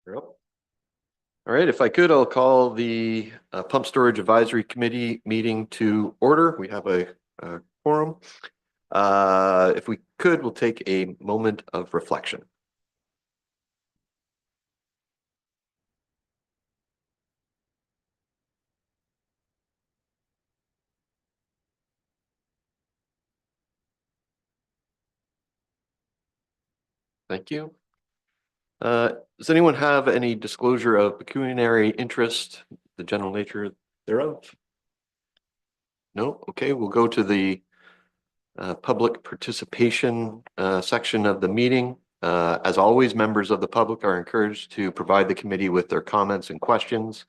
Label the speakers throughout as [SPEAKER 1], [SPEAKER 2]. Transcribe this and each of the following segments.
[SPEAKER 1] You're up. All right, if I could, I'll call the Pump Storage Advisory Committee meeting to order. We have a quorum. If we could, we'll take a moment of reflection. Thank you. Does anyone have any disclosure of pecuniary interest, the general nature thereof? No? Okay, we'll go to the public participation section of the meeting. As always, members of the public are encouraged to provide the committee with their comments and questions.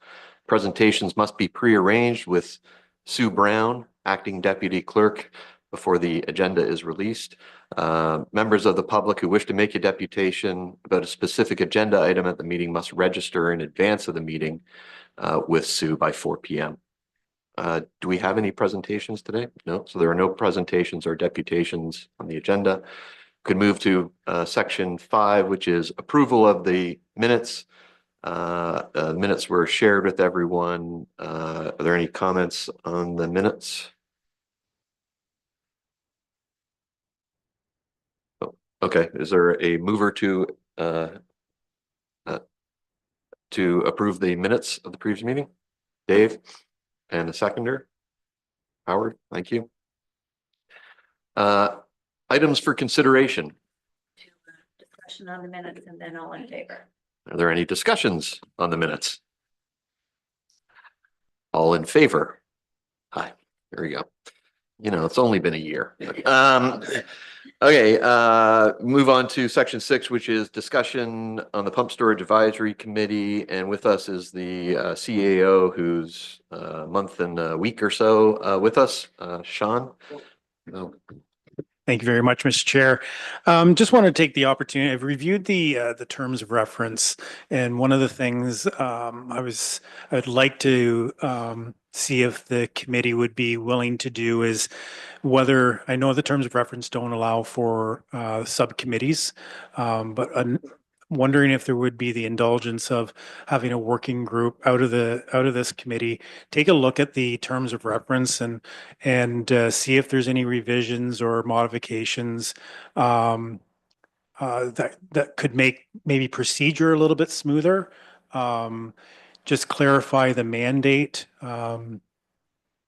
[SPEAKER 1] Presentations must be pre-arranged with Sue Brown, acting deputy clerk, before the agenda is released. Members of the public who wish to make a deputation about a specific agenda item at the meeting must register in advance of the meeting with Sue by 4 p.m. Do we have any presentations today? No, so there are no presentations or deputations on the agenda. Could move to section 5, which is approval of the minutes. Minutes were shared with everyone. Are there any comments on the minutes? Oh, okay, is there a mover to approve the minutes of the previous meeting? Dave, and a seconder? Howard, thank you. Items for consideration.
[SPEAKER 2] Discussion on the minutes and then all in favor.
[SPEAKER 1] Are there any discussions on the minutes? All in favor? Hi, there we go. You know, it's only been a year. Okay, move on to section 6, which is discussion on the Pump Storage Advisory Committee. And with us is the CAO, who's a month and a week or so with us, Sean.
[SPEAKER 3] Thank you very much, Mr. Chair. Just want to take the opportunity. I've reviewed the terms of reference, and one of the things I'd like to see if the committee would be willing to do is whether, I know the terms of reference don't allow for subcommittees, but wondering if there would be the indulgence of having a working group out of this committee take a look at the terms of reference and see if there's any revisions or modifications that could make maybe procedure a little bit smoother. Just clarify the mandate.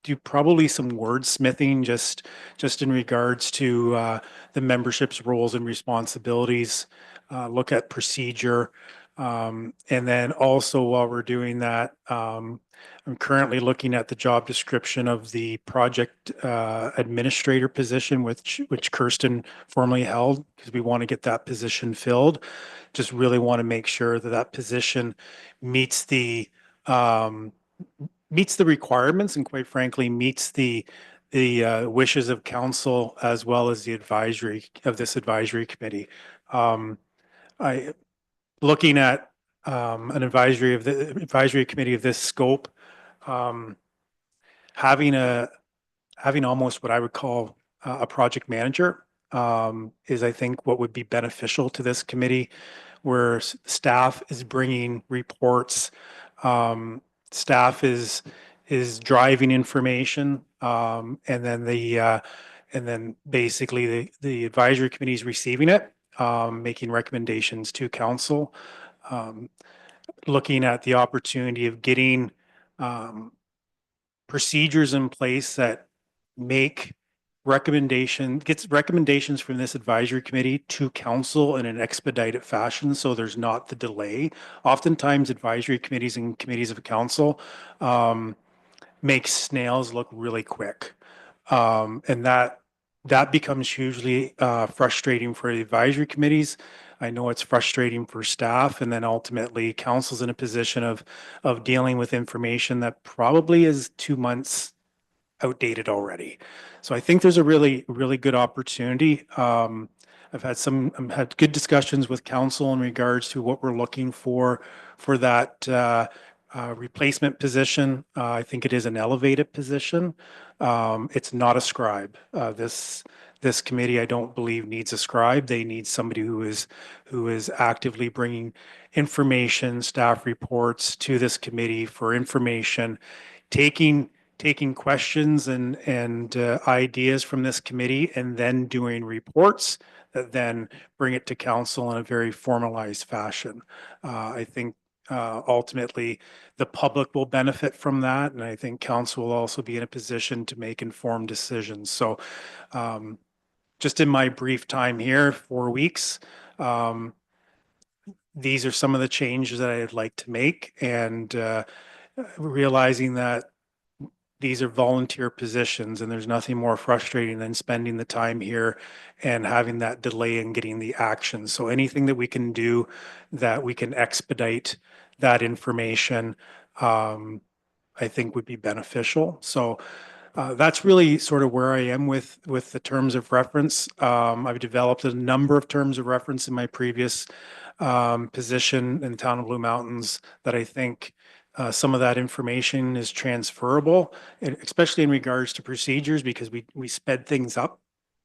[SPEAKER 3] Do probably some wordsmithing just in regards to the membership's roles and responsibilities. Look at procedure. And then also while we're doing that, I'm currently looking at the job description of the project administrator position, which Kirsten formerly held, because we want to get that position filled. Just really want to make sure that that position meets the requirements and quite frankly meets the wishes of council as well as the advisory of this advisory committee. Looking at an advisory committee of this scope, having almost what I would call a project manager is, I think, what would be beneficial to this committee, where staff is bringing reports, staff is driving information, and then basically the advisory committee is receiving it, making recommendations to council, looking at the opportunity of getting procedures in place that gets recommendations from this advisory committee to council in an expedited fashion, so there's not the delay. Oftentimes advisory committees and committees of council make snails look really quick, and that becomes hugely frustrating for the advisory committees. I know it's frustrating for staff, and then ultimately council's in a position of dealing with information that probably is 2 months outdated already. So I think there's a really good opportunity. I've had good discussions with council in regards to what we're looking for that replacement position. I think it is an elevated position. It's not a scribe. This committee, I don't believe, needs a scribe. They need somebody who is actively bringing information, staff reports to this committee for information, taking questions and ideas from this committee, and then doing reports that then bring it to council in a very formalized fashion. I think ultimately the public will benefit from that, and I think council will also be in a position to make informed decisions. So just in my brief time here, 4 weeks, these are some of the changes that I'd like to make, and realizing that these are volunteer positions and there's nothing more frustrating than spending the time here and having that delay in getting the action. So anything that we can do that we can expedite that information, I think would be beneficial. So that's really sort of where I am with the terms of reference. I've developed a number of terms of reference in my previous position in the town of Blue Mountains that I think some of that information is transferable, especially in regards to procedures, because we sped things up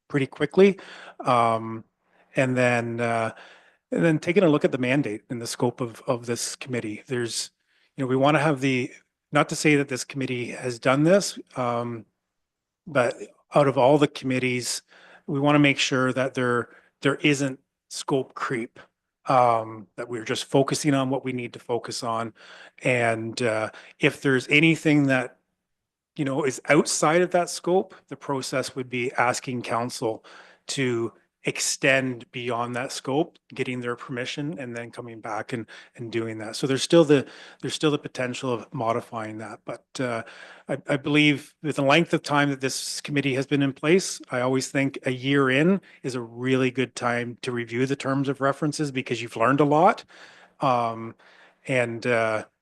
[SPEAKER 3] pretty quickly. Um, and then taking a look at the mandate and the scope of this committee. There's, we want to have not to say that this committee has done this, but out of all the committees, we want to make sure that there isn't scope creep. That we're just focusing on what we need to focus on. And if there's anything that, is outside of that scope, the process would be asking council to extend beyond that scope, getting their permission, and then coming back and doing that. So there's still the potential of modifying that. But I believe with the length of time that this committee has been in place, I always think a year in is a really good time to review the terms of references because you've learned a lot. And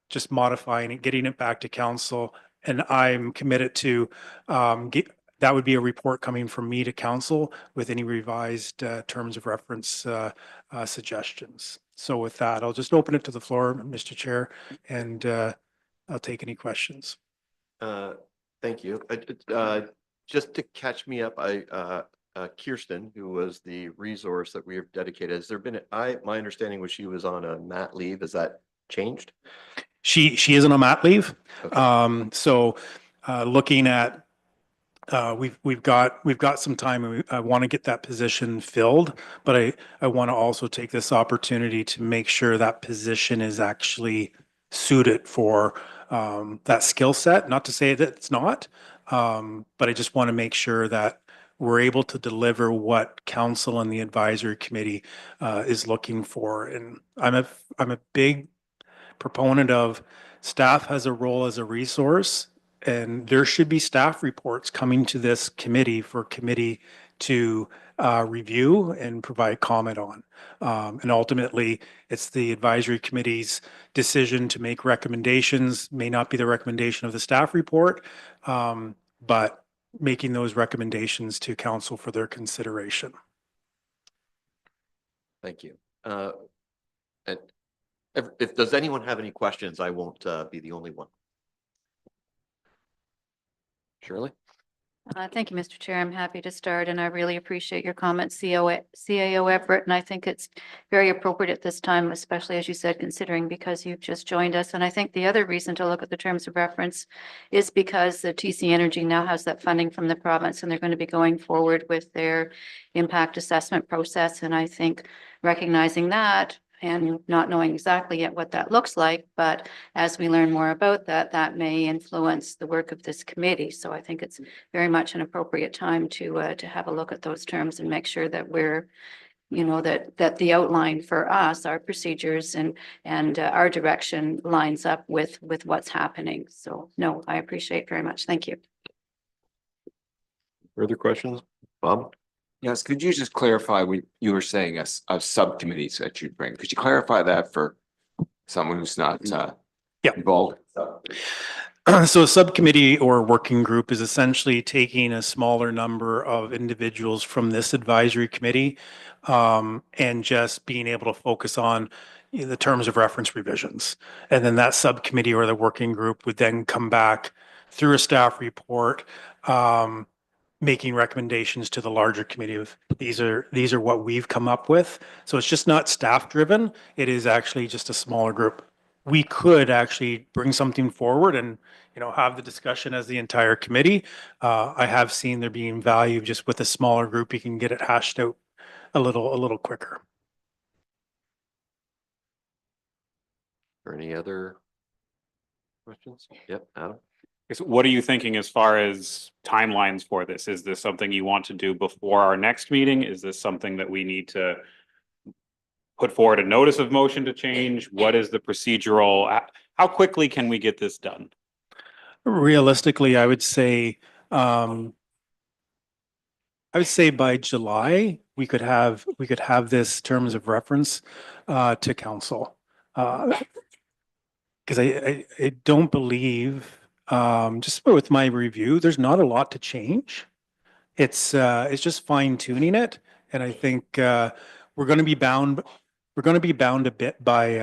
[SPEAKER 3] just modifying it, getting it back to council. And I'm committed to that would be a report coming from me to council with any revised terms of reference suggestions. So with that, I'll just open it to the floor, Mr. Chair, and I'll take any questions.
[SPEAKER 1] Thank you. Just to catch me up, Kirsten, who was the resource that we have dedicated, has there been, my understanding was she was on a mat leave. Has that changed?
[SPEAKER 3] She isn't on mat leave.
[SPEAKER 1] Okay.
[SPEAKER 3] So looking at we've got some time and I want to get that position filled, but I want to also take this opportunity to make sure that position is actually suited for that skill set. Not to say that it's not, but I just want to make sure that we're able to deliver what council and the advisory committee is looking for. And I'm a big proponent of staff has a role as a resource, and there should be staff reports coming to this committee for committee to review and provide comment on. And ultimately, it's the advisory committee's decision to make recommendations, may not be the recommendation of the staff report, but making those recommendations to council for their consideration.
[SPEAKER 1] Thank you. And if does anyone have any questions, I won't be the only one. Shirley?
[SPEAKER 2] Thank you, Mr. Chair. I'm happy to start, and I really appreciate your comments, CAO Everett, and I think it's very appropriate at this time, especially as you said, considering because you've just joined us. And I think the other reason to look at the terms of reference is because the TC Energy now has that funding from the province, and they're going to be going forward with their impact assessment process. And I think recognizing that and not knowing exactly yet what that looks like, but as we learn more about that, that may influence the work of this committee. So I think it's very much an appropriate time to have a look at those terms and make sure that we're, that the outline for us, our procedures and our direction lines up with what's happening. So no, I appreciate very much. Thank you.
[SPEAKER 1] Further questions? Bob?
[SPEAKER 4] Yes, could you just clarify what you were saying as subcommittees that you'd bring? Could you clarify that for someone who's not involved?
[SPEAKER 3] So a subcommittee or working group is essentially taking a smaller number of individuals from this advisory committee and just being able to focus on the terms of reference revisions. And then that subcommittee or the working group would then come back through a staff report making recommendations to the larger committee of these are what we've come up with. So it's just not staff driven. It is actually just a smaller group. We could actually bring something forward and, have the discussion as the entire committee. I have seen there being value just with a smaller group. You can get it hashed out a little quicker.
[SPEAKER 1] Or any other questions? Yep, Adam?
[SPEAKER 5] What are you thinking as far as timelines for this? Is this something you want to do before our next meeting? Is this something that we need to put forward a notice of motion to change? What is the procedural, how quickly can we get this done?
[SPEAKER 3] Realistically, I would say by July, we could have this terms of reference to council. Because I don't believe, just with my review, there's not a lot to change. It's just fine tuning it. And I think we're going to be bound a bit by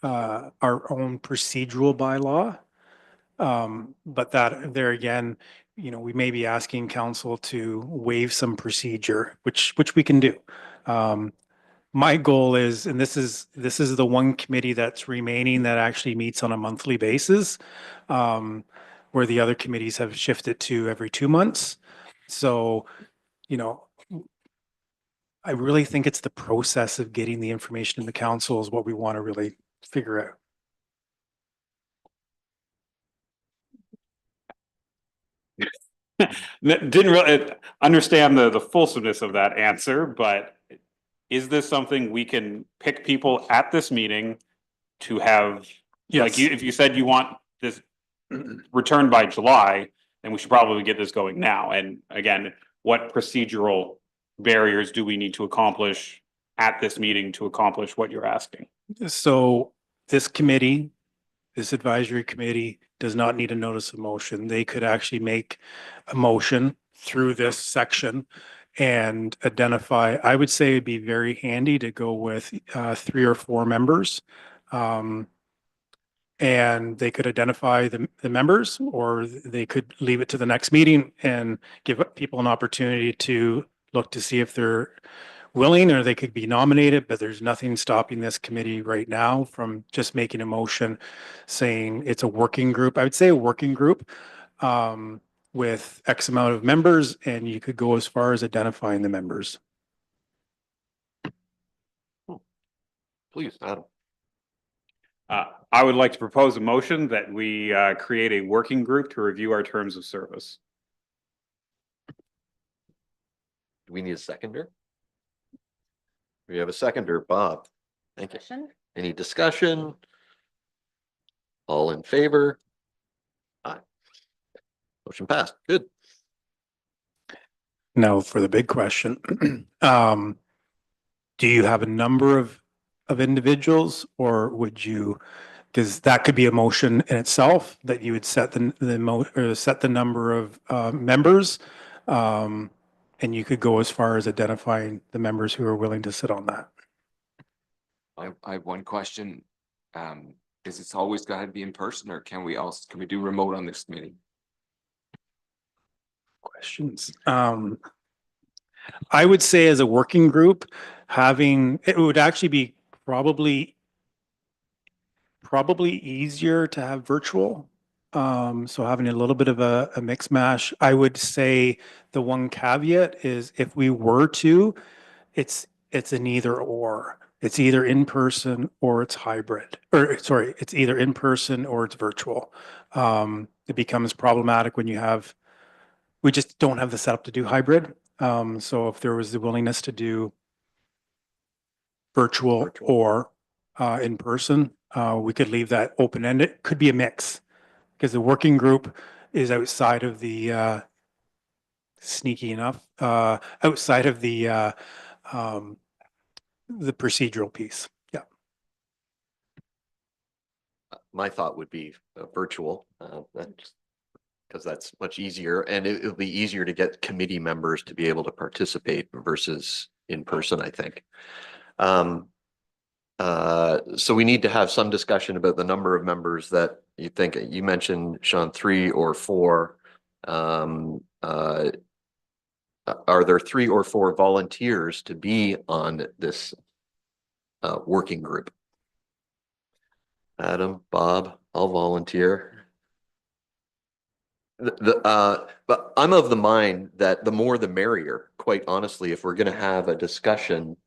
[SPEAKER 3] our own procedural bylaw. But that there again, we may be asking council to waive some procedure, which we can do. My goal is, and this is the one committee that's remaining that actually meets on a monthly basis, where the other committees have shifted to every 2 months. So, I really think it's the process of getting the information in the council is what we want to really figure out.
[SPEAKER 5] Didn't really understand the fulsomeness of that answer, but is this something we can pick people at this meeting to have? Like if you said you want this returned by July, then we should probably get this going now. And again, what procedural barriers do we need to accomplish at this meeting to accomplish what you're asking?
[SPEAKER 3] So this committee, this advisory committee does not need a notice of motion. They could actually make a motion through this section and identify, I would say it'd be very handy to go with 3 or 4 members. And they could identify the members, or they could leave it to the next meeting and give people an opportunity to look to see if they're willing, or they could be nominated, but there's nothing stopping this committee right now from just making a motion saying it's a working group. I would say a working group with X amount of members, and you could go as far as identifying the members.
[SPEAKER 1] Please, Adam.
[SPEAKER 5] I would like to propose a motion that we create a working group to review our terms of service.
[SPEAKER 1] Do we need a seconder? We have a seconder, Bob. Thank you. Any discussion? All in favor? Aye. Motion passed. Good.
[SPEAKER 3] Now for the big question, do you have a number of individuals, or would you, because that could be a motion in itself that you would set set the number of members, and you could go as far as identifying the members who are willing to sit on that.
[SPEAKER 4] I have one question. Is it's always got to be in person, or can we do remote on this meeting?
[SPEAKER 3] Questions. I would say as a working group, it would actually be probably easier to have virtual. So having a little bit of a mix mash. I would say the one caveat is if we were to, it's an either or. It's either in person or it's hybrid, or sorry, it's either in person or it's virtual. It becomes problematic when we just don't have the setup to do hybrid. So if there was the willingness to do virtual or in person, we could leave that open-ended. It could be a mix, because the working group is outside of the sneaky enough, outside of the procedural piece. Yeah.
[SPEAKER 1] My thought would be virtual, because that's much easier, and it'll be easier to get committee members to be able to participate versus in person, I think. So we need to have some discussion about the number of members that you think. You mentioned, Sean, 3 or 4. are there 3 or 4 volunteers to be on this working group? Adam, Bob, I'll volunteer. But I'm of the mind that the more the merrier, quite honestly, if we're gonna have a discussion,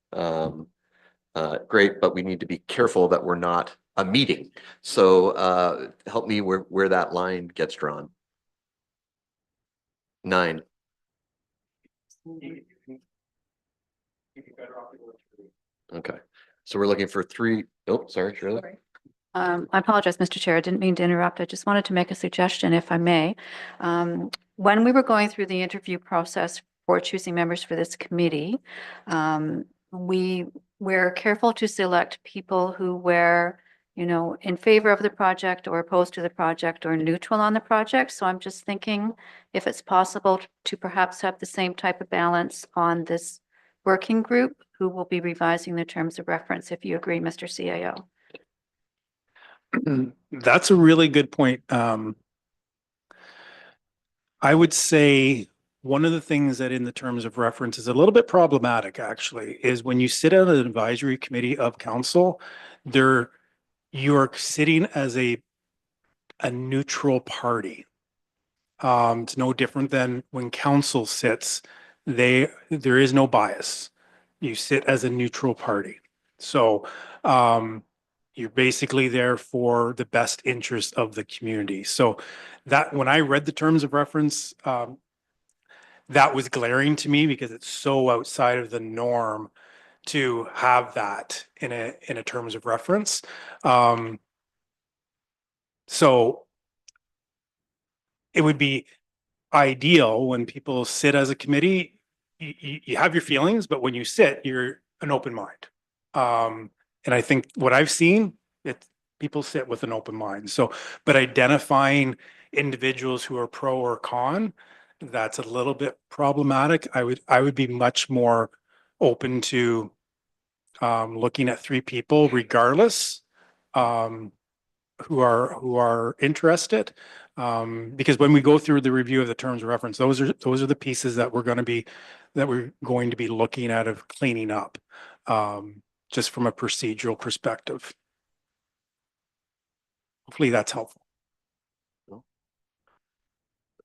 [SPEAKER 1] great, but we need to be careful that we're not a meeting. So, help me where that line gets drawn. 9. Okay, so we're looking for 3. Oh, sorry, Shirley.
[SPEAKER 2] I apologize, Mr. Chair. I didn't mean to interrupt. I just wanted to make a suggestion, if I may. When we were going through the interview process for choosing members for this committee, we were careful to select people who were, in favor of the project or opposed to the project or neutral on the project. So I'm just thinking if it's possible to perhaps have the same type of balance on this working group who will be revising the terms of reference, if you agree, Mr. CAO.
[SPEAKER 3] That's a really good point. I would say one of the things that in the terms of reference is a little bit problematic actually is when you sit on an advisory committee of council, you're sitting as a neutral party. It's no different than when council sits, there is no bias. You sit as a neutral party. So you're basically there for the best interest of the community. So that when I read the terms of reference, that was glaring to me because it's so outside of the norm to have that in a terms of reference. So it would be ideal when people sit as a committee, you have your feelings, but when you sit, you're an open mind. And I think what I've seen, people sit with an open mind. So, but identifying individuals who are pro or con, that's a little bit problematic. I would be much more open to looking at 3 people regardless, who are interested. Because when we go through the review of the terms of reference, those are the pieces that we're going to be looking at of cleaning up, just from a procedural perspective. Hopefully that's helpful.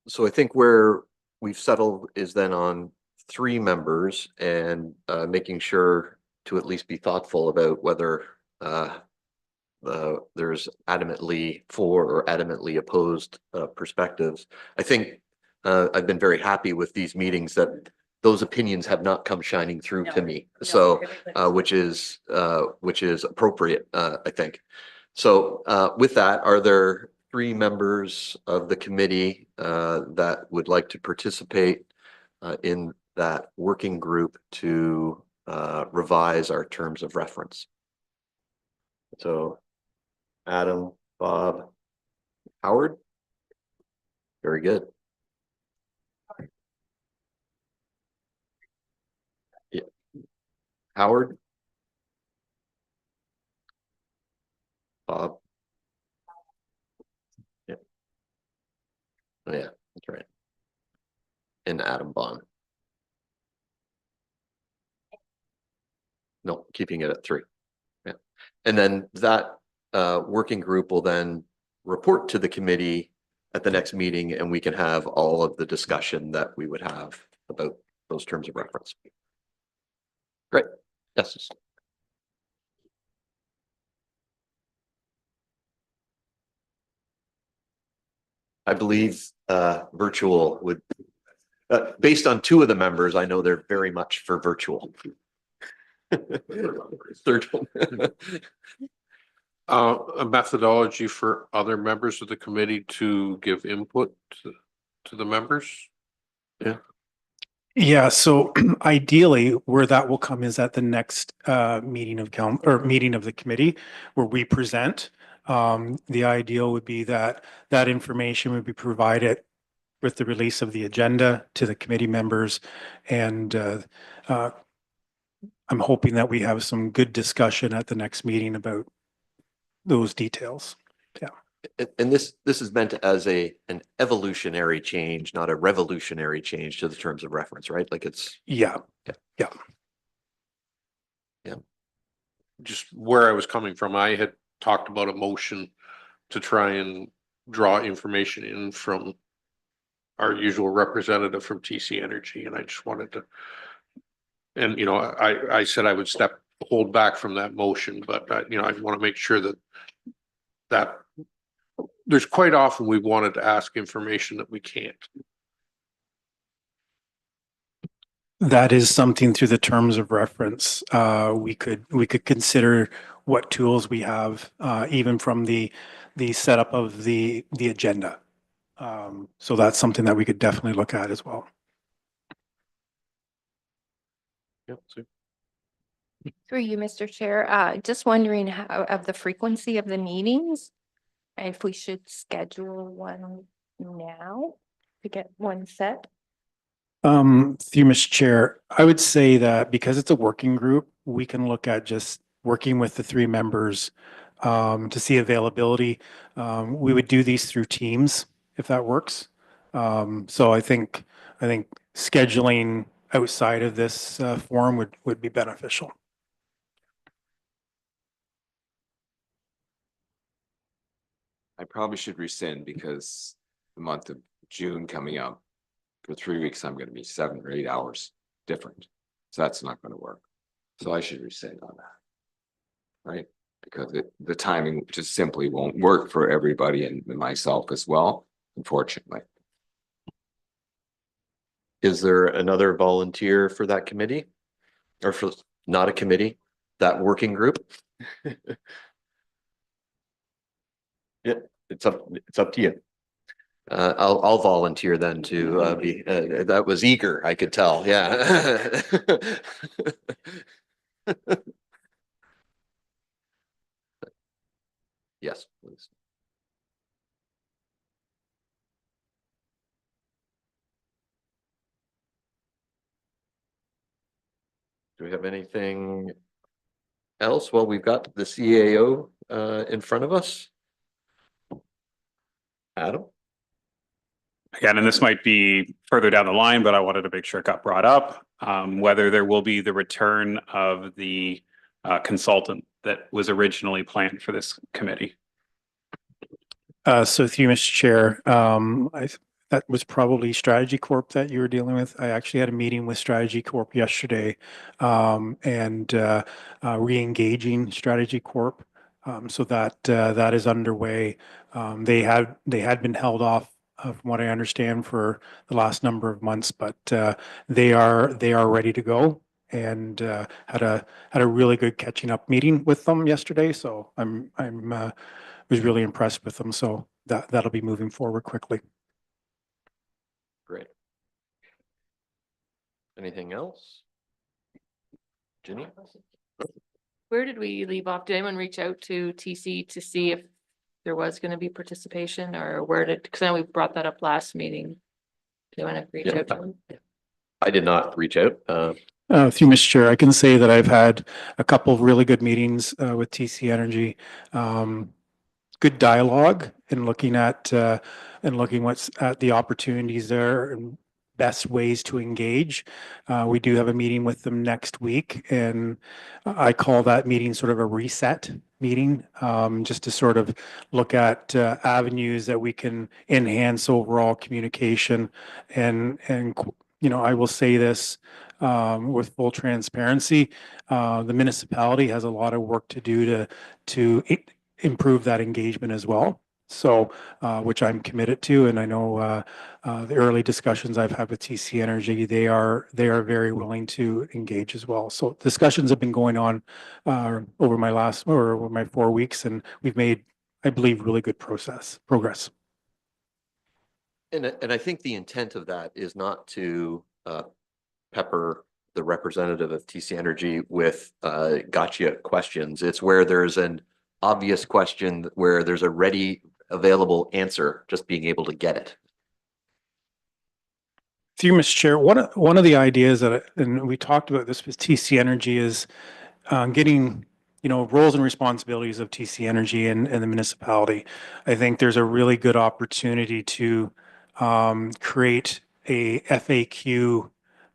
[SPEAKER 1] So I think where we've settled is then on 3 members and making sure to at least be thoughtful about whether there's adamantly for or adamantly opposed perspectives. I think I've been very happy with these meetings that those opinions have not come shining through to me. So which is appropriate, I think. So with that, are there 3 members of the committee that would like to participate in that working group to revise our terms of reference? So Adam, Bob, Howard? Very good. Yeah. Howard? Bob? Yeah. Oh, yeah, that's right. And Adam Bond. No, keeping it at 3. Yeah. And then that working group will then report to the committee at the next meeting, and we can have all of the discussion that we would have about those terms of reference. Great. Yes. I believe virtual would, based on 2 of the members, I know they're very much for virtual. Third one.
[SPEAKER 6] A methodology for other members of the committee to give input to the members?
[SPEAKER 1] Yeah.
[SPEAKER 3] Yeah, so ideally where that will come is at the next meeting of meeting of the committee where we present. The ideal would be that that information would be provided with the release of the agenda to the committee members. And I'm hoping that we have some good discussion at the next meeting about those details. Yeah.
[SPEAKER 1] And this is meant as an evolutionary change, not a revolutionary change to the terms of reference, right? Like it's,
[SPEAKER 3] Yeah.
[SPEAKER 6] Just where I was coming from, I had talked about a motion to try and draw information in from our usual representative from TC Energy, and I just wanted to. And, you know, I said I would hold back from that motion, but, you know, I want to make sure that there's quite often we've wanted to ask information that we can't.
[SPEAKER 3] That is something through the terms of reference. We could consider what tools we have, even from the setup of the agenda. So that's something that we could definitely look at as well.
[SPEAKER 1] yep, so
[SPEAKER 7] Through you, Mr. Chair, just wondering how, of the frequency of the meetings, if we should schedule one now to get one set.
[SPEAKER 3] Through Mr. Chair, I would say that because it's a working group, we can look at just working with the three members to see availability. We would do these through Teams if that works. So I think scheduling outside of this forum would be beneficial.
[SPEAKER 4] I probably should rescind because the month of June coming up, for 3 weeks, I'm gonna be 7 or 8 hours different. So that's not gonna work. So I should rescind on that. Right? Because the timing just simply won't work for everybody and myself as well, unfortunately.
[SPEAKER 1] is there another volunteer for that committee? Or for, not a committee, that working group? Yeah, it's up to you. I'll volunteer then to be, that was eager, I could tell, yeah. Yes, please. Do we have anything else? Well, we've got the CAO in front of us. Adam?
[SPEAKER 5] Again, and this might be further down the line, but I wanted to make sure it got brought up, whether there will be the return of the consultant that was originally planned for this committee.
[SPEAKER 3] So through Mr. Chair, that was probably Strategy Corp that you were dealing with. I actually had a meeting with Strategy Corp yesterday and re-engaging Strategy Corp. So that is underway. They had been held off, from what I understand, for the last number of months, but they are ready to go. And had a really good catching up meeting with them yesterday. So I'm was really impressed with them. So that'll be moving forward quickly.
[SPEAKER 1] Great. Anything else? Ginny?
[SPEAKER 8] Where did we leave off? Did anyone reach out to TC to see if there was going to be participation, or where did, because I know we brought that up last meeting. Did anyone reach out to them?
[SPEAKER 1] I did not reach out.
[SPEAKER 3] Through Mr. Chair, I can say that I've had a couple of really good meetings with TC Energy. Good dialogue and looking at what's at the opportunities there and best ways to engage. We do have a meeting with them next week, and I call that meeting sort of a reset meeting, just to sort of look at avenues that we can enhance overall communication. And you know, I will say this with full transparency, the municipality has a lot of work to do to improve that engagement as well. So, which I'm committed to, and I know the early discussions I've had with TC Energy, they are very willing to engage as well. So discussions have been going on over my 4 weeks, and we've made, I believe, really good progress.
[SPEAKER 1] And I think the intent of that is not to pepper the representative of TC Energy with gotcha questions. It's where there's an obvious question where there's a ready available answer, just being able to get it.
[SPEAKER 3] Through Mr. Chair, one of the ideas that, and we talked about this with TC Energy, is getting roles and responsibilities of TC Energy and the municipality. I think there's a really good opportunity to create a FAQ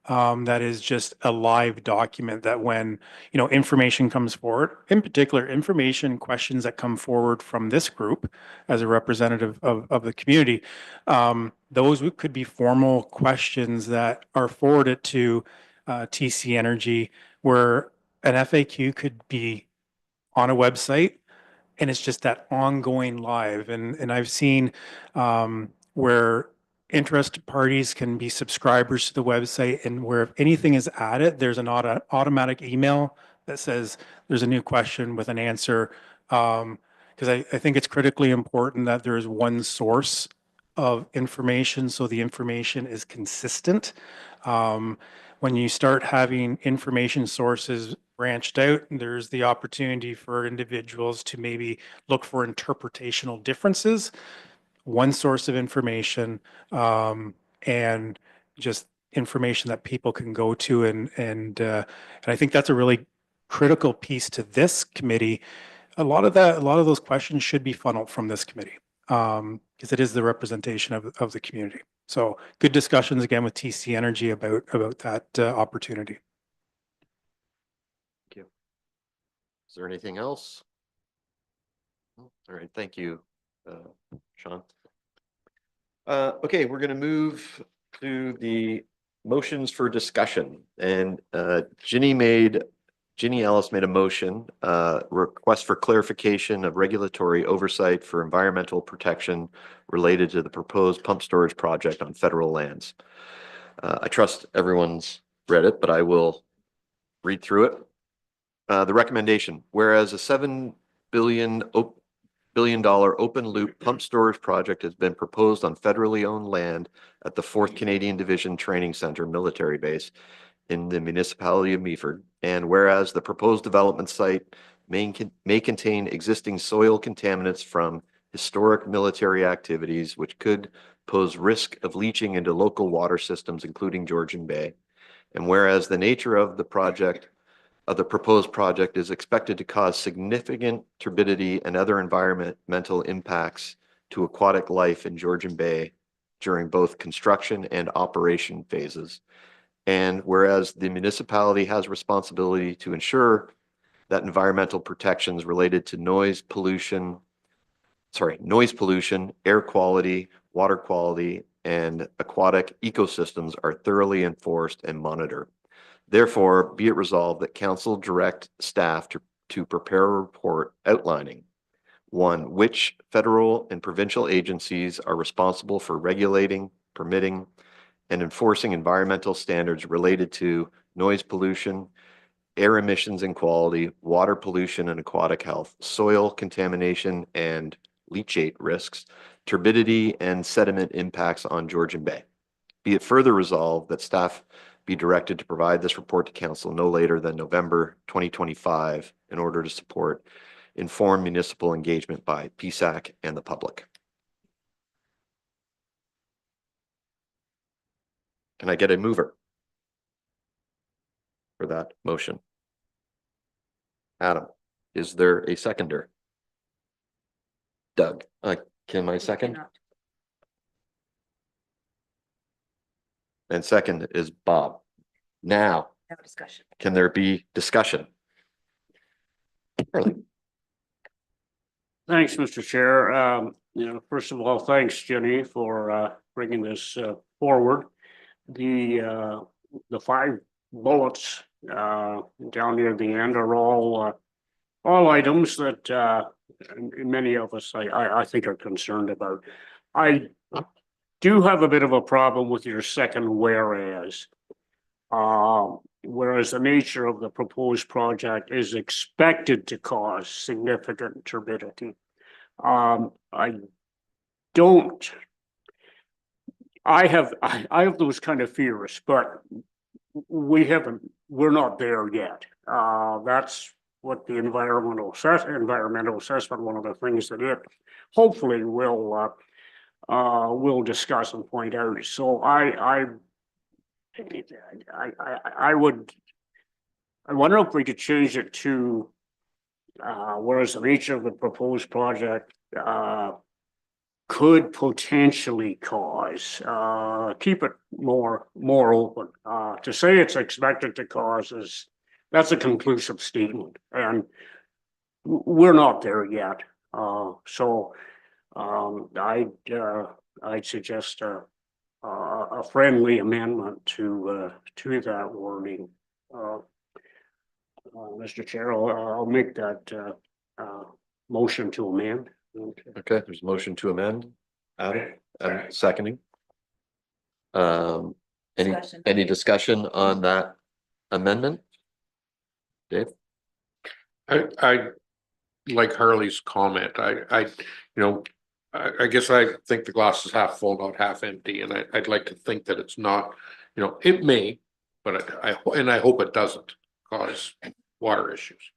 [SPEAKER 3] that is just a live document that when, information comes forward, in particular, information questions that come forward from this group as a representative of the community, those could be formal questions that are forwarded to TC Energy, where an FAQ could be on a website and it's just that ongoing live. And I've seen where interested parties can be subscribers to the website, and where if anything is added, there's an automatic email that says there's a new question with an answer. Because I think it's critically important that there is one source of information, so the information is consistent. When you start having information sources branched out, there's the opportunity for individuals to maybe look for interpretational differences. One source of information, and just information that people can go to, and I think that's a really critical piece to this committee. A lot of those questions should be funneled from this committee, because it is the representation of the community. So good discussions again with TC Energy about that opportunity.
[SPEAKER 1] Thank you. Is there anything else? All right, thank you, Sean. Okay, we're gonna move to the motions for discussion, and Ginny Ellis made a motion, request for clarification of regulatory oversight for environmental protection related to the proposed pump storage project on federal lands. I trust everyone's read it, but I will read through it. The recommendation, whereas a $7 billion open loop pump storage project has been proposed on federally owned land at the 4th Canadian Division Training Center military base in the municipality of Meaford, and whereas the proposed development site may contain existing soil contaminants from historic military activities which could pose risk of leaching into local water systems, including Georgian Bay, and whereas the nature of the proposed project is expected to cause significant turbidity and other environmental impacts to aquatic life in Georgian Bay during both construction and operation phases. And whereas the municipality has responsibility to ensure that environmental protections related to noise pollution, air quality, water quality, and aquatic ecosystems are thoroughly enforced and monitored. Therefore, be it resolved that council direct staff to prepare a report outlining: 1, which federal and provincial agencies are responsible for regulating, permitting, and enforcing environmental standards related to noise pollution, air emissions and quality, water pollution and aquatic health, soil contamination and leachate risks, turbidity and sediment impacts on Georgian Bay. Be it further resolved that staff be directed to provide this report to council no later than November 2025 in order to support informed municipal engagement by PSAC and the public. Can I get a mover for that motion? Adam, is there a seconder? Doug, can I second? And second is Bob. Now,
[SPEAKER 2] No discussion.
[SPEAKER 1] can there be discussion? Charlie.
[SPEAKER 9] Thanks, Mr. Chair. First of all, thanks, Jenny, for bringing this forward. The 5 bullets down near the end are all items that many of us, I think, are concerned about. I do have a bit of a problem with your second whereas. Whereas the nature of the proposed project is expected to cause significant turbidity. I have those kind of fears, but we're not there yet. That's what the environmental assessment, one of the things that it hopefully will discuss and point out. So I wonder if we could change it to whereas the nature of the proposed project, could potentially cause, keep it more open. To say it's expected to cause that's a conclusive statement, and we're not there yet. So, I'd suggest a friendly amendment to that wording. Mr. Chair, I'll make that, motion to amend.
[SPEAKER 1] Okay, there's a motion to amend. Adam, seconding. Any,
[SPEAKER 2] Discussion.
[SPEAKER 1] any discussion on that amendment? Dave?
[SPEAKER 6] I like Harley's comment. I guess I think the glass is half full, not half empty, and I'd like to think that it's not, it may, but I hope it doesn't cause water issues.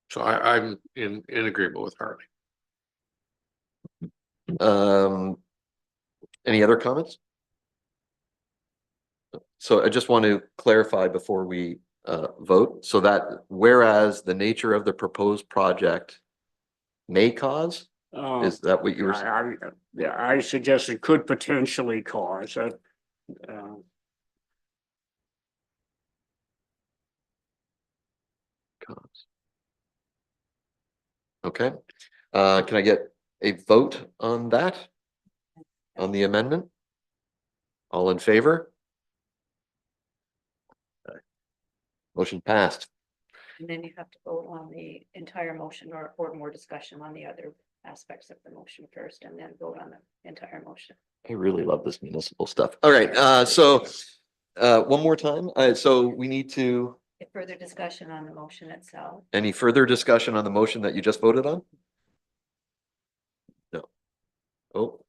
[SPEAKER 6] So I'm in agreement with Harley.
[SPEAKER 1] Any other comments? So I just want to clarify before we vote, so that whereas the nature of the proposed project may cause, is that what you were saying?
[SPEAKER 9] Yeah, I suggest it could potentially cause it.
[SPEAKER 1] Cause. Okay, can I get a vote on that? On the amendment? All in favor? Motion passed.
[SPEAKER 2] And then you have to vote on the entire motion or more discussion on the other aspects of the motion first and then vote on the entire motion.
[SPEAKER 1] I really love this municipal stuff. All right, one more time. So we need to,
[SPEAKER 2] Get further discussion on the motion itself.
[SPEAKER 1] any further discussion on the motion that you just voted on? No. Oh,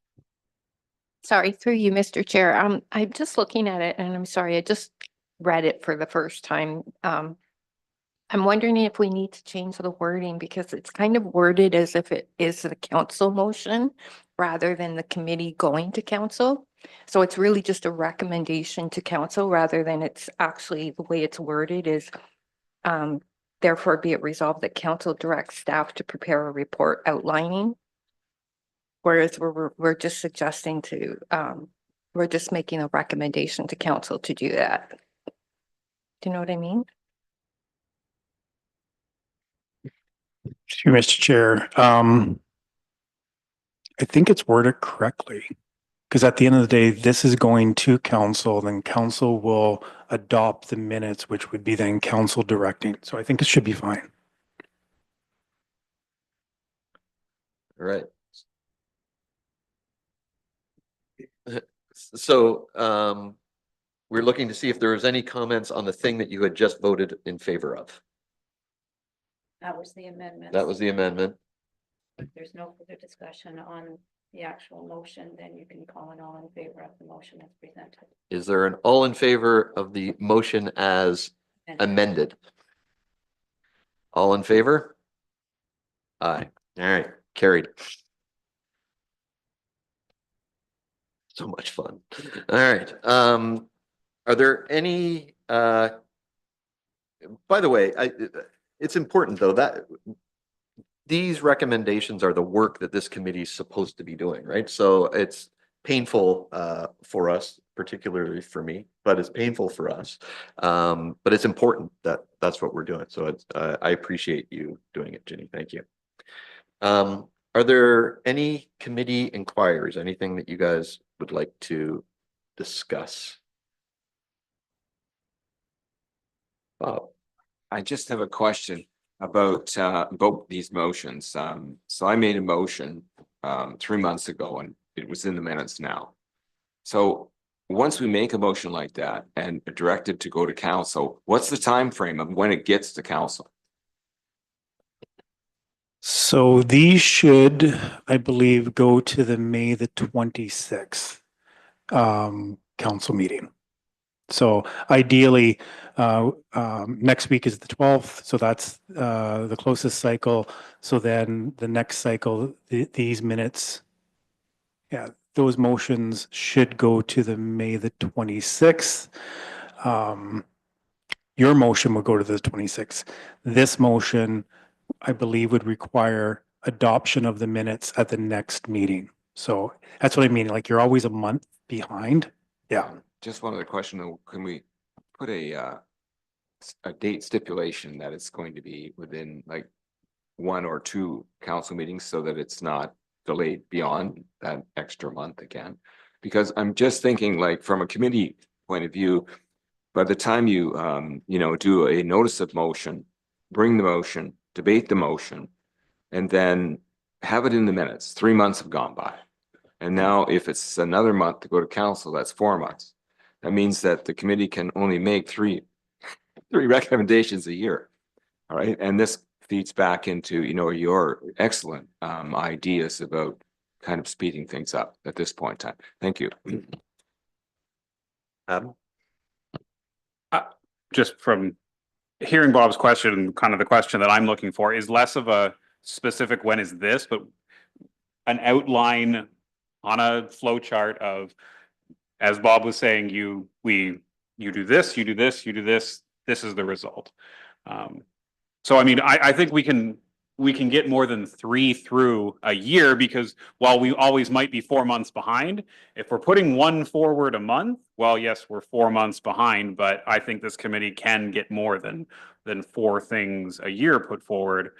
[SPEAKER 7] Sorry, through you, Mr. Chair. I'm just looking at it and I'm sorry, I just read it for the first time. I'm wondering if we need to change the wording because it's kind of worded as if it is the council motion rather than the committee going to council. So it's really just a recommendation to council rather than it's actually the way it's worded is therefore be it resolved that council directs staff to prepare a report outlining. Whereas we're just suggesting to, we're just making a recommendation to council to do that. Do you know what I mean?
[SPEAKER 3] Excuse me, Mr. Chair. I think it's worded correctly. Because at the end of the day, this is going to council, then council will adopt the minutes, which would be then council directing. So I think it should be fine.
[SPEAKER 1] all right. So, we're looking to see if there was any comments on the thing that you had just voted in favor of.
[SPEAKER 2] That was the amendment.
[SPEAKER 1] That was the amendment.
[SPEAKER 2] If there's no further discussion on the actual motion, then you can call an all in favor of the motion as presented.
[SPEAKER 1] Is there an all in favor of the motion as amended? All in favor? Aye. All right, carried. So much fun. All right. Are there any, by the way, it's important though that these recommendations are the work that this committee is supposed to be doing, right? So it's painful for us, particularly for me, but it's painful for us. But it's important that that's what we're doing. So it's, I appreciate you doing it, Ginny. Thank you. Are there any committee inquiries, anything that you guys would like to discuss? Bob?
[SPEAKER 4] I just have a question about both these motions. So I made a motion 3 months ago and it was in the minutes now. So once we make a motion like that and direct it to go to council, what's the time frame of when it gets to council?
[SPEAKER 3] So these should, I believe, go to the May the 26th council meeting. So ideally, next week is the 12th. So that's the closest cycle. So then the next cycle, these minutes, yeah, those motions should go to the May the 26th. your motion would go to the 26th. This motion, I believe, would require adoption of the minutes at the next meeting. So that's what I mean. Like you're always a month behind. Yeah.
[SPEAKER 4] Just one other question, though. Can we put a date stipulation that it's going to be within like 1 or 2 council meetings so that it's not delayed beyond that extra month again? Because I'm just thinking, like, from a committee point of view, by the time you, you know, do a notice of motion, bring the motion, debate the motion, and then have it in the minutes, 3 months have gone by. And now if it's another month to go to council, that's 4 months. That means that the committee can only make three recommendations a year. All right, and this feeds back into, you know, your excellent ideas about kind of speeding things up at this point in time. Thank you.
[SPEAKER 1] Adam?
[SPEAKER 5] Just from hearing Bob's question, kind of the question that I'm looking for is less of a specific when is this, but an outline on a flow chart of, as Bob was saying, you do this, you do this, you do this, this is the result. So I mean, I think we can get more than 3 through a year, because while we always might be 4 months behind, if we're putting one forward a month, well, yes, we're 4 months behind, but I think this committee can get more than 4 things a year put forward.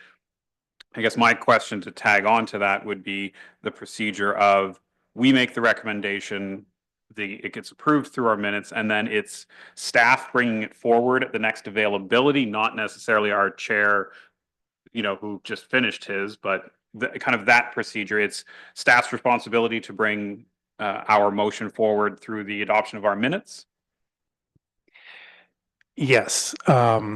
[SPEAKER 5] I guess my question to tag on to that would be the procedure of, we make the recommendation, it gets approved through our minutes, and then it's staff bringing it forward at the next availability, not necessarily our chair, you know, who just finished his, but kind of that procedure. It's staff's responsibility to bring our motion forward through the adoption of our minutes.
[SPEAKER 3] Yes. What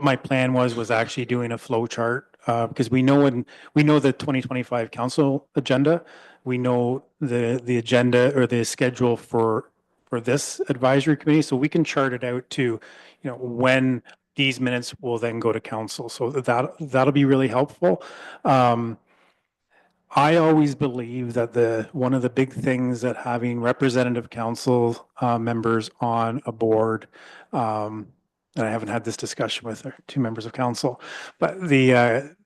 [SPEAKER 3] my plan was actually doing a flow chart, because we know the 2025 council agenda. We know the agenda or the schedule for this advisory committee, so we can chart it out to, you know, when these minutes will then go to council. So that'll be really helpful. I always believe that one of the big things that having representative council members on a board, and I haven't had this discussion with our 2 members of council, but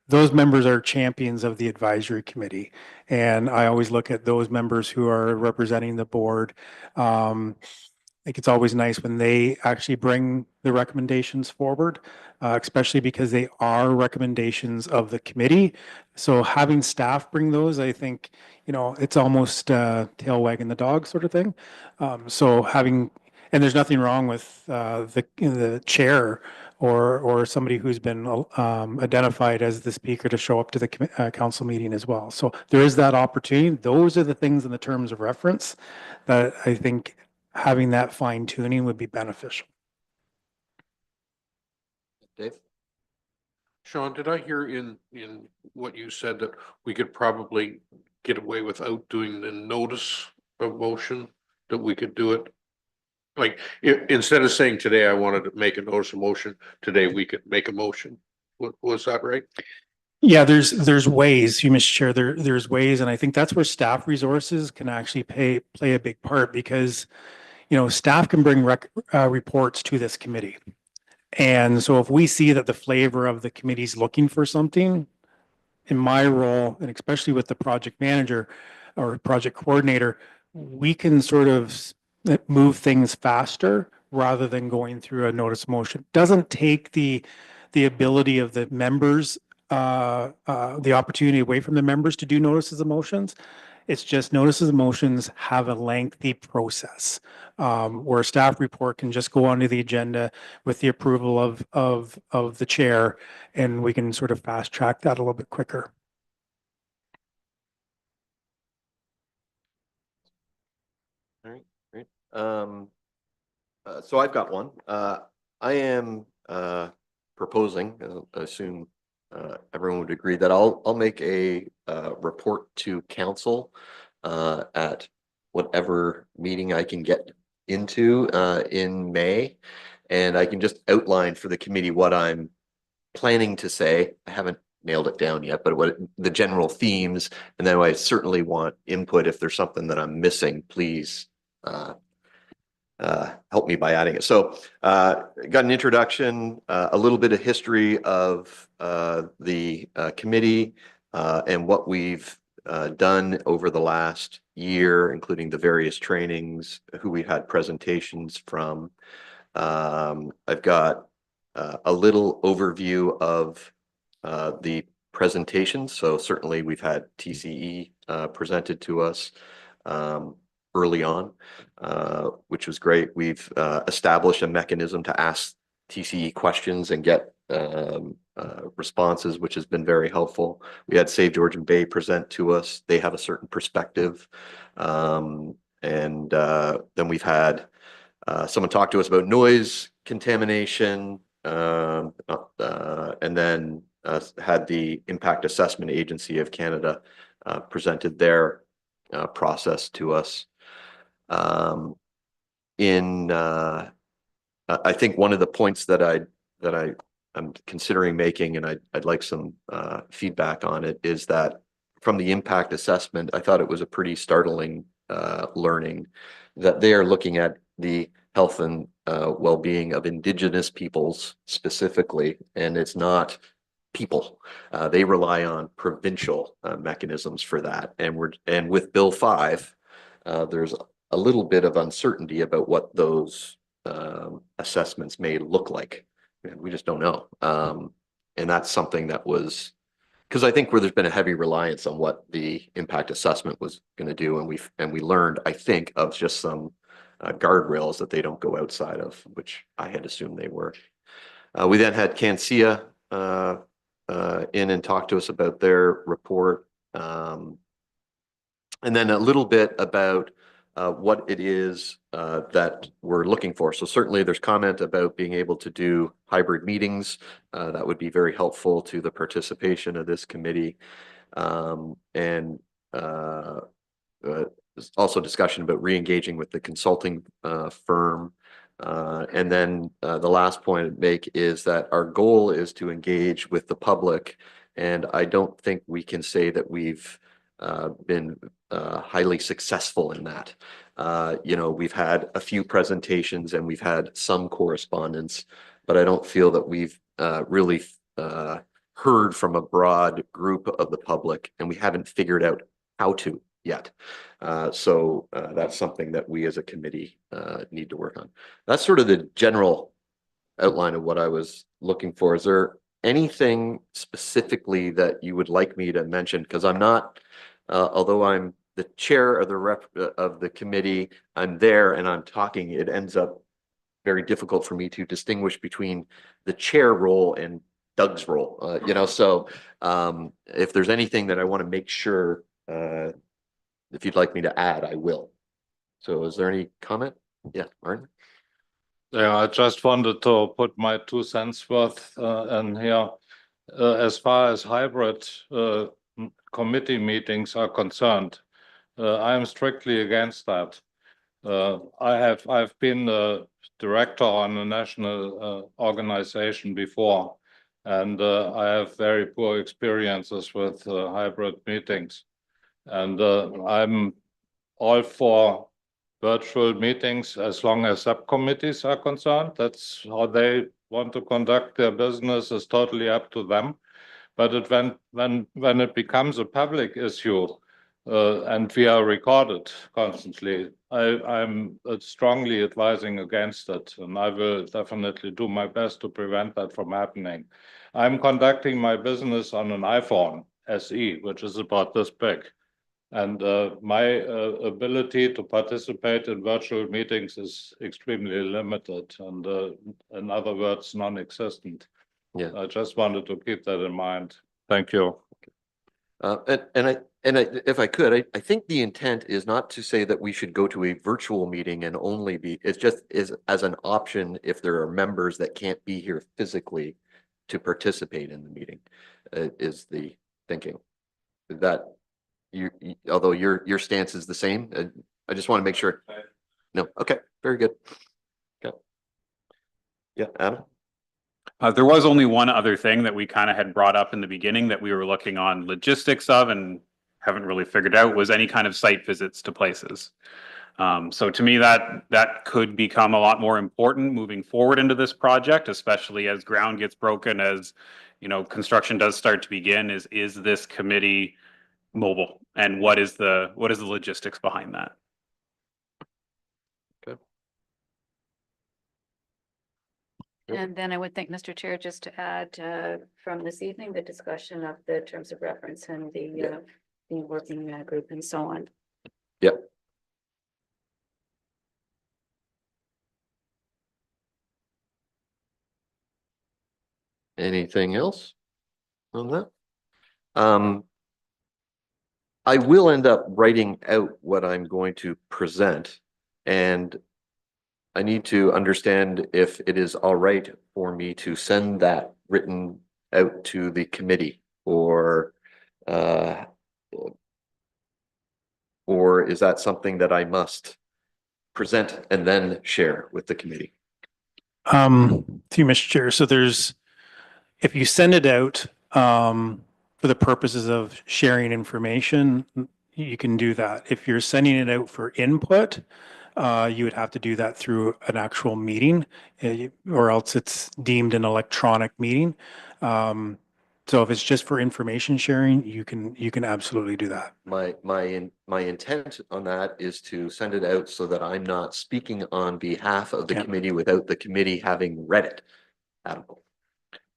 [SPEAKER 3] those members are champions of the advisory committee. And I always look at those members who are representing the board. I think it's always nice when they actually bring the recommendations forward, especially because they are recommendations of the committee. So having staff bring those, I think, you know, it's almost tail wagging the dog sort of thing. And there's nothing wrong with the chair or somebody who's been identified as the speaker to show up to the council meeting as well. So there is that opportunity. Those are the things in the terms of reference that I think having that fine tuning would be beneficial.
[SPEAKER 1] Dave?
[SPEAKER 6] Sean, did I hear in what you said that we could probably get away without doing the notice of motion, that we could do it? Like, instead of saying today, I wanted to make a notice of motion, today we could make a motion. Was that right?
[SPEAKER 3] Yeah, there's ways, you Mr. Chair, there's ways, and I think that's where staff resources can actually play a big part, because, you know, staff can bring reports to this committee. And so if we see that the flavor of the committee's looking for something, in my role, and especially with the project manager or project coordinator, we can sort of move things faster rather than going through a notice of motion. Doesn't take the ability of the members, the opportunity away from the members to do notices of motions. It's just notices of motions have a lengthy process, where a staff report can just go onto the agenda with the approval of the chair, and we can sort of fast track that a little bit quicker.
[SPEAKER 1] All right, great. So I've got one. I am proposing, I assume everyone would agree, that I'll make a report to council at whatever meeting I can get into in May, and I can just outline for the committee what I'm planning to say. I haven't nailed it down yet, but what the general themes, and then I certainly want input if there's something that I'm missing. Please help me by adding it. So got an introduction, a little bit of history of the committee and what we've done over the last year, including the various trainings, who we've had presentations from. I've got a little overview of the presentations. So certainly we've had TCE presented to us early on, which was great. We've established a mechanism to ask TCE questions and get responses, which has been very helpful. We had Save Georgian Bay present to us. They have a certain perspective. And then we've had someone talk to us about noise contamination, and then had the Impact Assessment Agency of Canada presented their process to us. I think one of the points that I'm considering making, and I'd like some feedback on it, is that from the impact assessment, I thought it was a pretty startling learning that they are looking at the health and well-being of Indigenous peoples specifically, and it's not people. They rely on provincial mechanisms for that, and with Bill 5, there's a little bit of uncertainty about what those assessments may look like. And we just don't know. And that's something that was, because I think where there's been a heavy reliance on what the impact assessment was going to do, and we learned, I think, of just some guardrails that they don't go outside of, which I had assumed they were. We then had CanSIA in and talk to us about their report, and then a little bit about what it is that we're looking for. So certainly there's comment about being able to do hybrid meetings. That would be very helpful to the participation of this committee. And there's also discussion about re-engaging with the consulting firm. And then the last point I'd make is that our goal is to engage with the public. And I don't think we can say that we've been highly successful in that. We've had a few presentations and we've had some correspondence, but I don't feel that we've really heard from a broad group of the public, and we haven't figured out how to yet. So that's something that we as a committee need to work on. That's sort of the general outline of what I was looking for. Is there anything specifically that you would like me to mention? Because I'm not, although I'm the chair of the committee, I'm there and I'm talking, it ends up very difficult for me to distinguish between the chair role and Doug's role, so if there's anything that I want to make sure, if you'd like me to add, I will. So is there any comment? Yeah, Martin?
[SPEAKER 10] Yeah, I just wanted to put my 2 cents worth in here. As far as hybrid committee meetings are concerned, I am strictly against that. I've been a director on a national organization before, and I have very poor experiences with hybrid meetings. And I'm all for virtual meetings as long as subcommittees are concerned. That's how they want to conduct their business, is totally up to them. But when it becomes a public issue and we are recorded constantly, I'm strongly advising against it, and I will definitely do my best to prevent that from happening. I'm conducting my business on an iPhone SE, which is about this big. And my ability to participate in virtual meetings is extremely limited, and in other words, non-existent.
[SPEAKER 1] Yeah.
[SPEAKER 10] I just wanted to keep that in mind. Thank you.
[SPEAKER 1] If I could, I think the intent is not to say that we should go to a virtual meeting and only it's just as an option if there are members that can't be here physically to participate in the meeting, is the thinking. That although your stance is the same, I just want to make sure. No, okay, very good. Okay. Yeah, Adam?
[SPEAKER 5] There was only one other thing that we kind of had brought up in the beginning that we were looking on logistics of and haven't really figured out, was any kind of site visits to places. So to me, that could become a lot more important moving forward into this project, especially as ground gets broken, as construction does start to begin. Is this committee mobile, and what is the logistics behind that?
[SPEAKER 1] Yep.
[SPEAKER 2] And then I would think, Mr. Chair, just to add from this evening, the discussion of the terms of reference and the working group and so on.
[SPEAKER 1] Yep. Anything else on that? I will end up writing out what I'm going to present, and I need to understand if it is all right for me to send that written out to the committee, or is that something that I must present and then share with the committee?
[SPEAKER 3] Through Mr. Chair, so if you send it out for the purposes of sharing information, you can do that. If you're sending it out for input, you would have to do that through an actual meeting, or else it's deemed an electronic meeting. So if it's just for information sharing, you can absolutely do that.
[SPEAKER 1] My intent on that is to send it out so that I'm not speaking on behalf of the
[SPEAKER 3] Yeah.
[SPEAKER 1] committee without the committee having read it. Adam.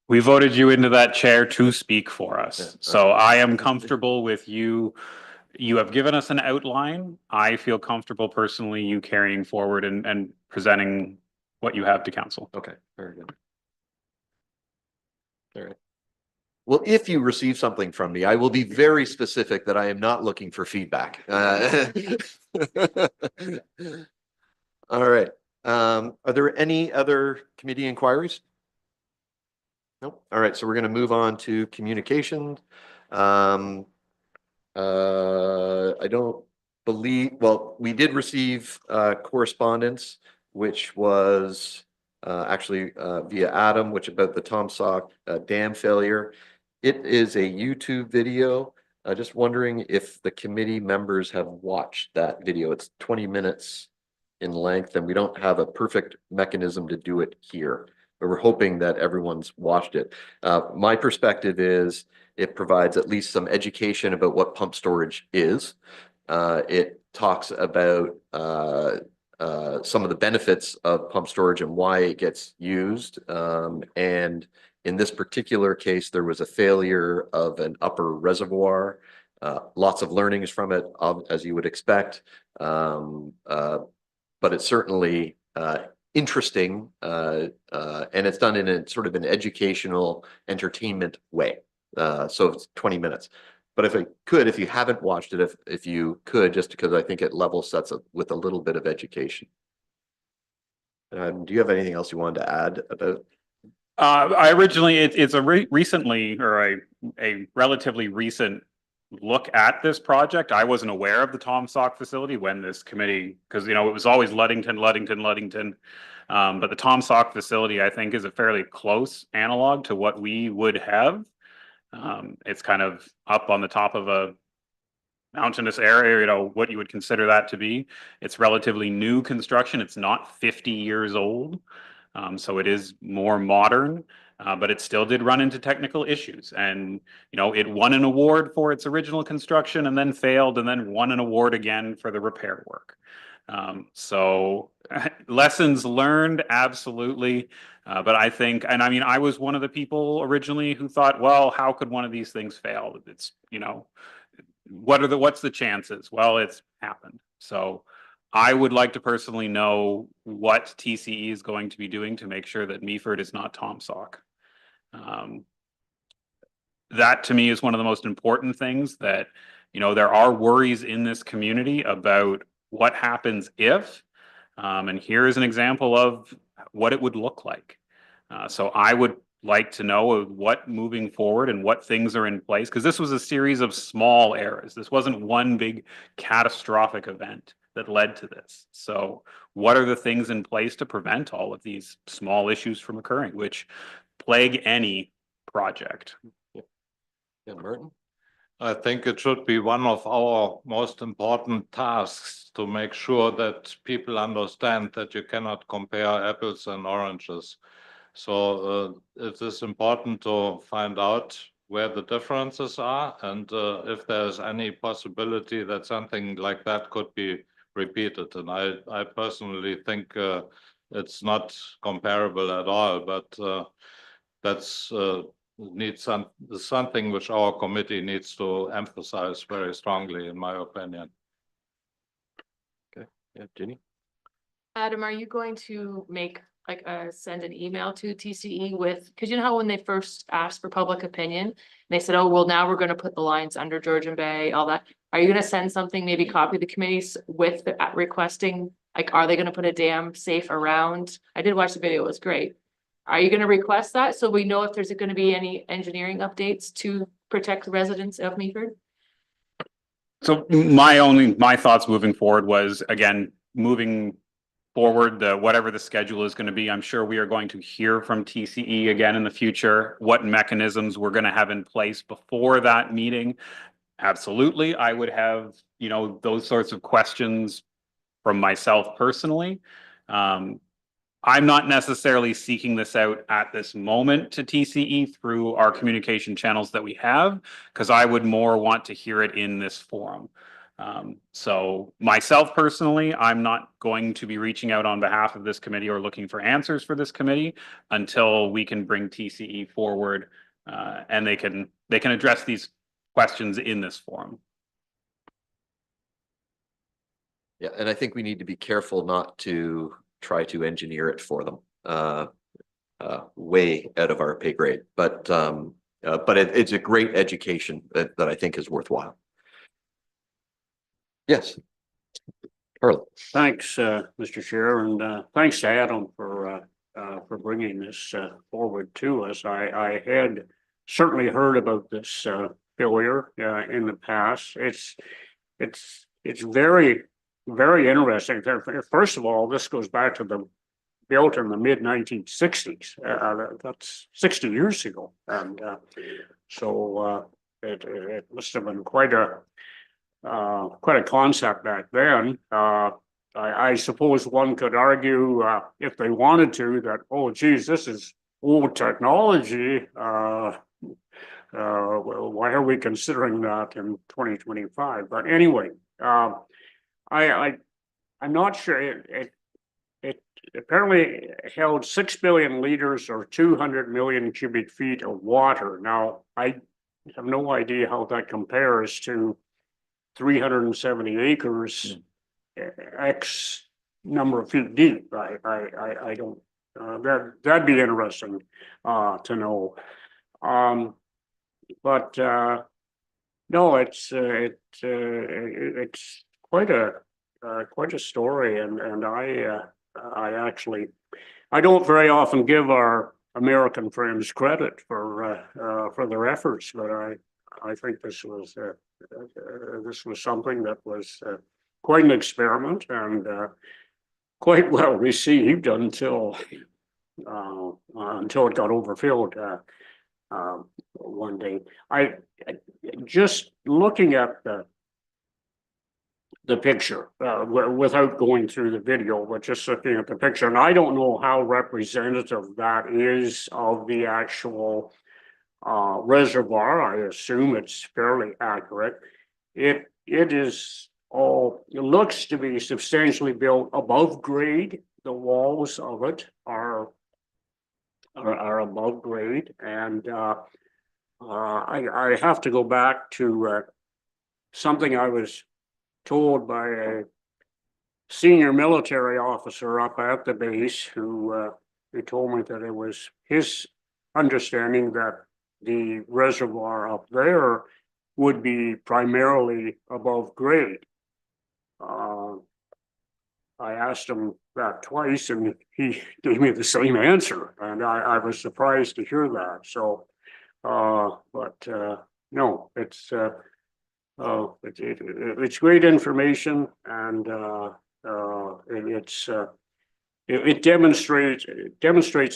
[SPEAKER 5] We voted you into that chair to speak for us.
[SPEAKER 1] Yeah.
[SPEAKER 5] So I am comfortable with you. You have given us an outline. I feel comfortable personally you carrying forward and presenting what you have to council.
[SPEAKER 1] Okay, very good. All right. Well, if you receive something from me, I will be very specific that I am not looking for feedback. All right. Are there any other committee inquiries? Nope. All right, so we're going to move on to communication. I don't believe, well, we did receive correspondence, which was actually via Adam, which about the Tom Sauk dam failure. It is a YouTube video. Just wondering if the committee members have watched that video. It's 20 minutes in length, and we don't have a perfect mechanism to do it here, but we're hoping that everyone's watched it. My perspective is it provides at least some education about what pump storage is. It talks about some of the benefits of pump storage and why it gets used. And in this particular case, there was a failure of an upper reservoir. Lots of learnings from it, as you would expect. But it's certainly interesting, and it's done in a sort of an educational entertainment way. So it's 20 minutes. But if you haven't watched it, if you could, just because I think it level sets up with a little bit of education. Do you have anything else you wanted to add about?
[SPEAKER 5] I originally, it's a recently, or a relatively recent look at this project. I wasn't aware of the Tom Sauk facility when this committee, because it was always Ludington. But the Tom Sauk facility, I think, is a fairly close analog to what we would have. It's kind of up on the top of a mountainous area, what you would consider that to be. It's relatively new construction. It's not 50 years old. So it is more modern, but it still did run into technical issues. And, it won an award for its original construction and then failed, and then won an award again for the repair work. So lessons learned, absolutely. But I think, and I mean, I was one of the people originally who thought, well, how could one of these things fail? It's, what's the chances? Well, it's happened. So I would like to personally know what TCE is going to be doing to make sure that Meaford is not Tom Sauk. That to me is one of the most important things, that, there are worries in this community about what happens if, and here is an example of what it would look like. So I would like to know what moving forward and what things are in place, because this was a series of small errors. This wasn't one big catastrophic event that led to this. So what are the things in place to prevent all of these small issues from occurring, which plague any project?
[SPEAKER 1] Yeah, Martin?
[SPEAKER 10] I think it should be one of our most important tasks to make sure that people understand that you cannot compare apples and oranges. So it is important to find out where the differences are and if there's any possibility that something like that could be repeated. And I personally think it's not comparable at all, but that's needs something which our committee needs to emphasize very strongly, in my opinion.
[SPEAKER 1] Yeah, Jenny?
[SPEAKER 8] Adam, are you going to make like send an email to TCE with, because you know how when they first asked for public opinion, they said, oh, well, now we're going to put the lines under Georgian Bay, all that. Are you going to send something, maybe copy the committees with the requesting, like, are they going to put a dam safe around? I did watch the video, it was great. Are you going to request that so we know if there's going to be any engineering updates to protect the residents of Meaford?
[SPEAKER 5] So my thoughts moving forward was, again, moving forward, whatever the schedule is going to be, I'm sure we are going to hear from TCE again in the future, what mechanisms we're going to have in place before that meeting. Absolutely, I would have, you know, those sorts of questions from myself personally. I'm not necessarily seeking this out at this moment to TCE through our communication channels that we have, because I would more want to hear it in this forum. So myself personally, I'm not going to be reaching out on behalf of this committee or looking for answers for this committee until we can bring TCE forward and they can address these questions in this forum.
[SPEAKER 1] Yeah, and I think we need to be careful not to try to engineer it for them, way out of our pay grade. But it's a great education that I think is worthwhile. Yes. Harlan.
[SPEAKER 9] Thanks, Mr. Chair, and thanks to Adam for bringing this forward to us. I had certainly heard about this failure in the past. It's very, very interesting. First of all, this goes back to the built in the mid 1960s. That's 60 years ago, and so it must have been quite a concept back then. I suppose one could argue, if they wanted to, that, oh, geez, this is old technology. Well, why are we considering that in 2025? But anyway, I'm not sure. It apparently held 6 billion liters or 200 million cubic feet of water. Now, I have no idea how that compares to 370 acres, X number of feet deep. I don't, that'd be interesting to know. But no, it's quite a story, and I actually, I don't very often give our American friends credit for their efforts, but I think this was something that was quite an experiment and quite well received until it got overfilled one day. I just looking at the picture without going through the video, but just looking at the picture, and I don't know how representative that is of the actual reservoir. I assume it's fairly accurate. It looks to be substantially built above grade. The walls of it are above grade, and I have to go back to something I was told by a senior military officer up at the base who told me that it was his understanding that the reservoir up there would be primarily above grade. I asked him that twice and he gave me the same answer, and I was surprised to hear that. So, no, it's great information, and it demonstrates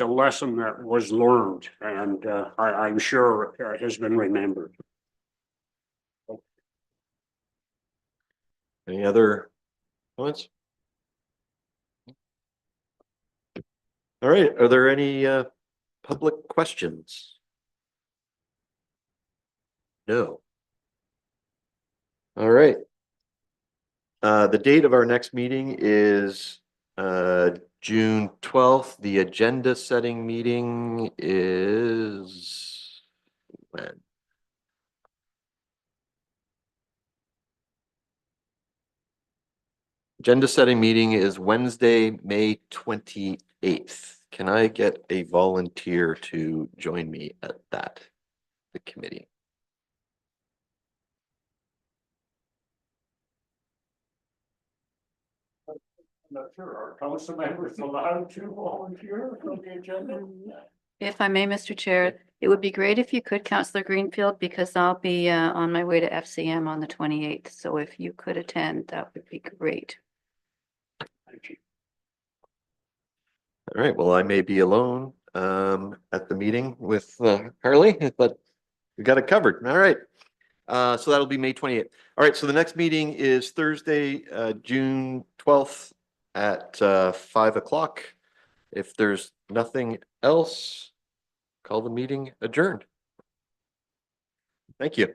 [SPEAKER 9] a lesson that was learned, and I'm sure has been remembered.
[SPEAKER 1] Any other comments? All right, are there any public questions? No. All right. The date of our next meeting is June 12th. The agenda setting meeting is when? Agenda setting meeting is Wednesday, May 28th. Can I get a volunteer to join me at that, the committee?
[SPEAKER 9] I'm not sure, are council members allowed to volunteer for the agenda?
[SPEAKER 2] If I may, Mr. Chair, it would be great if you could, Councillor Greenfield, because I'll be on my way to FCM on the 28th. So if you could attend, that would be great.
[SPEAKER 9] Thank you.
[SPEAKER 1] All right, well, I may be alone at the meeting with Harley, but we got it covered. All right. So that'll be May 28th. All right, so the next meeting is Thursday, June 12th at 5 o'clock. If there's nothing else, call the meeting adjourned. Thank you.